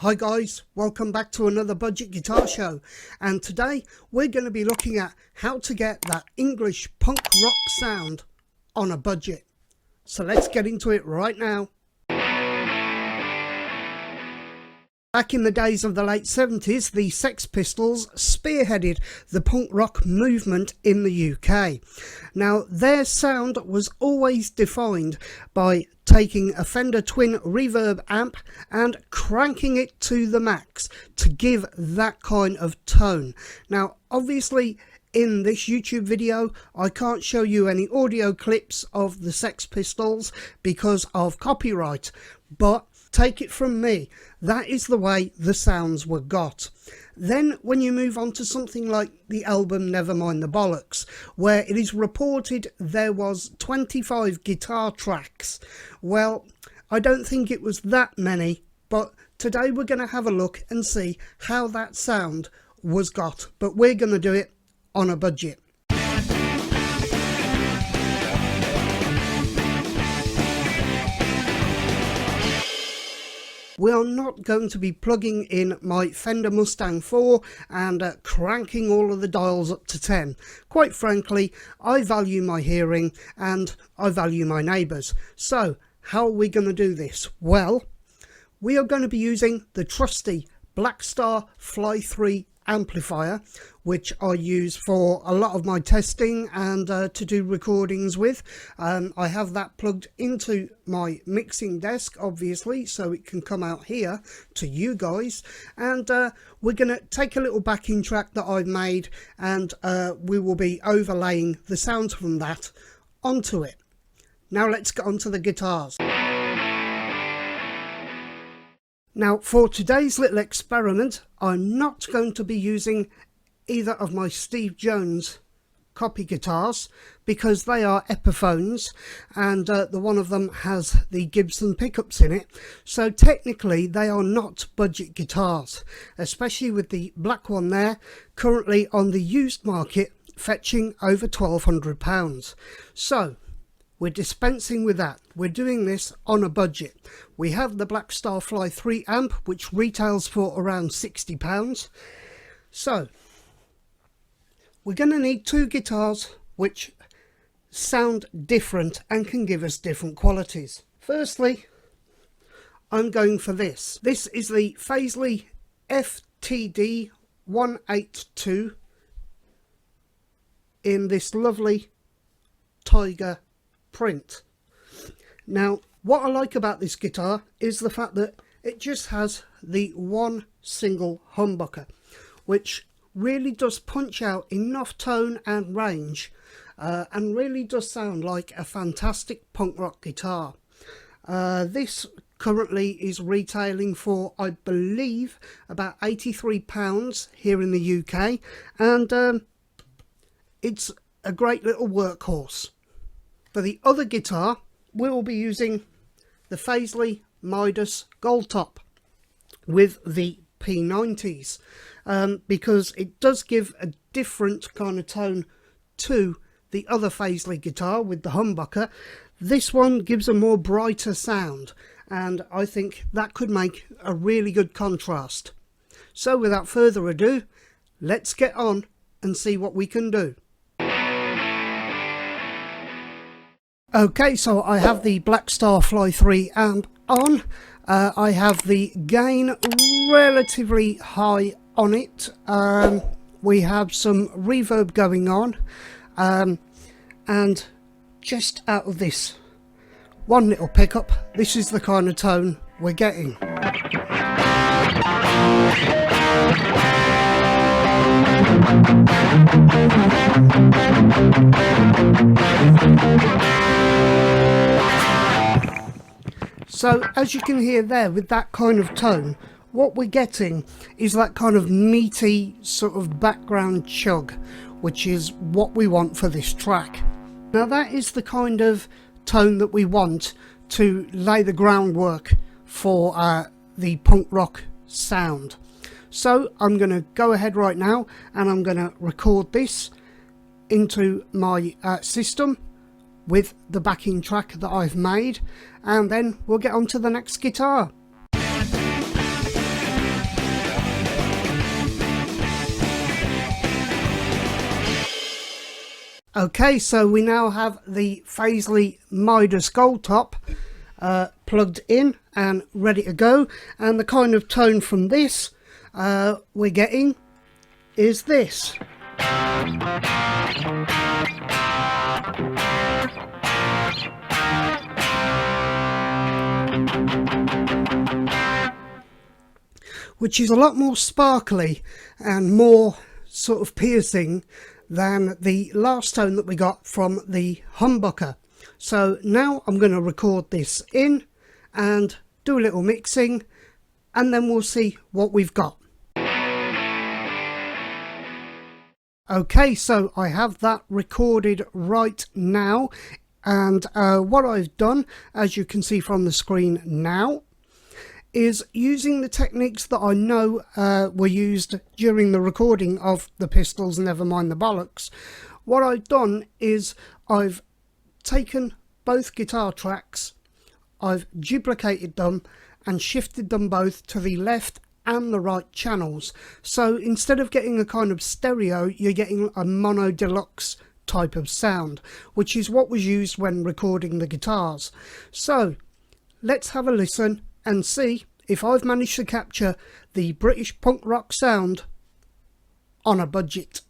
Hi guys, welcome back to another budget guitar show, and today we're going to be looking at how to get that English punk rock sound on a budget. So let's get into it right now. Back in the days of the late 70s, the Sex Pistols spearheaded the punk rock movement in the UK. Now, their sound was always defined by taking a Fender Twin reverb amp and cranking it to the max to give that kind of tone. Now, obviously, in this YouTube video, I can't show you any audio clips of the Sex Pistols because of copyright, but take it from me, that is the way the sounds were got. Then when you move on to something like the album Nevermind the Bollocks, where it is reported there was 25 guitar tracks, well, I don't think it was that many, but today we're going to have a look and see how that sound was got, but we're going to do it on a budget. We are not going to be plugging in my Fender Mustang 4 and cranking all of the dials up to 10. Quite frankly, I value my hearing and I value my neighbours. So, how are we going to do this? Well, we are going to be using the trusty Blackstar Fly 3 amplifier, which I use for a lot of my testing and to do recordings with. I have that plugged into my mixing desk, obviously, so it can come out here to you guys. And we're going to take a little backing track that I've made, and we will be overlaying the sounds from that onto it. Now let's get onto the guitars. Now, for today's little experiment, I'm not going to be using either of my Steve Jones copy guitars because they are Epiphones, and the one of them has the Gibson pickups in it. So technically they are not budget guitars, especially with the black one there, currently on the used market fetching over £1,200. So we're dispensing with that. We're doing this on a budget. We have the Blackstar Fly 3 amp, which retails for around £60. So we're going to need two guitars which sound different and can give us different qualities. Firstly, I'm going for this. This is the Paisley FTD 182 in this lovely tiger print. Now, what I like about this guitar is the fact that it just has the one single humbucker, which really does punch out enough tone and range, and really does sound like a fantastic punk rock guitar. This currently is retailing for, I believe, about £83 here in the UK, and it's a great little workhorse. For the other guitar, we will be using the Paisley Midas Gold Top with the P90s, because it does give a different kind of tone to the other Paisley guitar with the humbucker. This one gives a more brighter sound, and I think that could make a really good contrast. So without further ado, let's get on and see what we can do. Okay, so I have the Blackstar Fly 3 amp on. I have the gain relatively high on it. We have some reverb going on, and just out of this one little pickup, this is the kind of tone we're getting. So as you can hear there, with that kind of tone, what we're getting is that kind of meaty sort of background chug, which is what we want for this track. Now that is the kind of tone that we want to lay the groundwork for the punk rock sound. So I'm going to go ahead right now and I'm going to record this into my system with the backing track that I've made, and then we'll get on to the next guitar. Okay, so we now have the Paisley Midas Gold Top plugged in and ready to go, and the kind of tone from this we're getting is this. Which is a lot more sparkly and more sort of piercing than the last tone that we got from the humbucker. So now I'm going to record this in and do a little mixing, and then we'll see what we've got. Okay, so I have that recorded right now, and what I've done, as you can see from the screen now, is using the techniques that I know were used during the recording of the Pistols, Never Mind the Bollocks. What I've done is I've taken both guitar tracks, I've duplicated them and shifted them both to the left and the right channels. So instead of getting a kind of stereo, you're getting a mono deluxe type of sound, which is what was used when recording the guitars. So let's have a listen and see if I've managed to capture the British punk rock sound on a budget.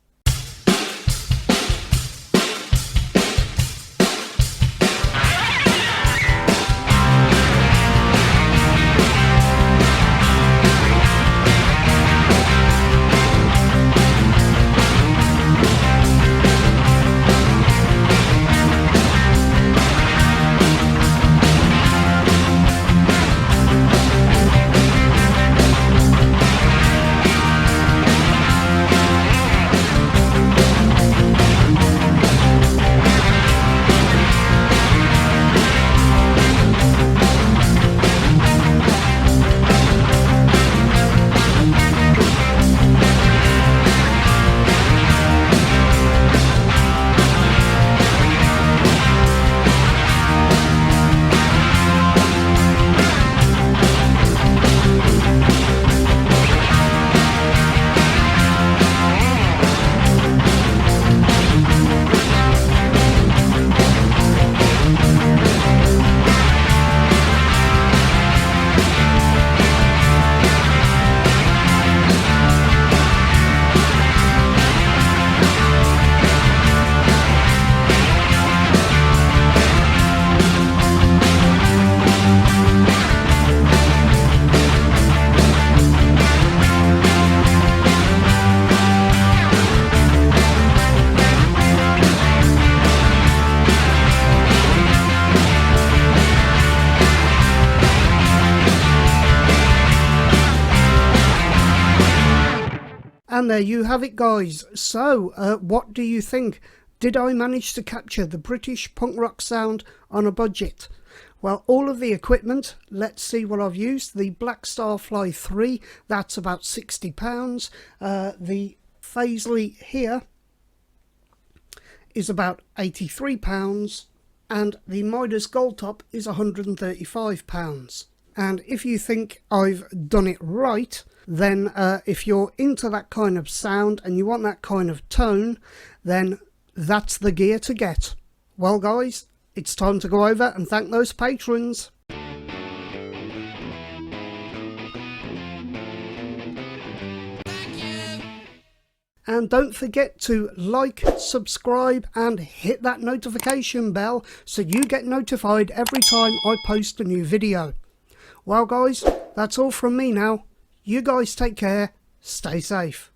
And there you have it, guys. So what do you think? Did I manage to capture the British punk rock sound on a budget? Well, all of the equipment, let's see what I've used. The Black Starfly 3, that's about £60. The Paisley here is about £83, and the Midas Gold Top is £135. And if you think I've done it right, then if you're into that kind of sound and you want that kind of tone, then that's the gear to get. Well guys, it's time to go over and thank those patrons. And don't forget to like, subscribe and hit that notification bell so you get notified every time I post a new video. Well guys, that's all from me now. You guys take care, stay safe.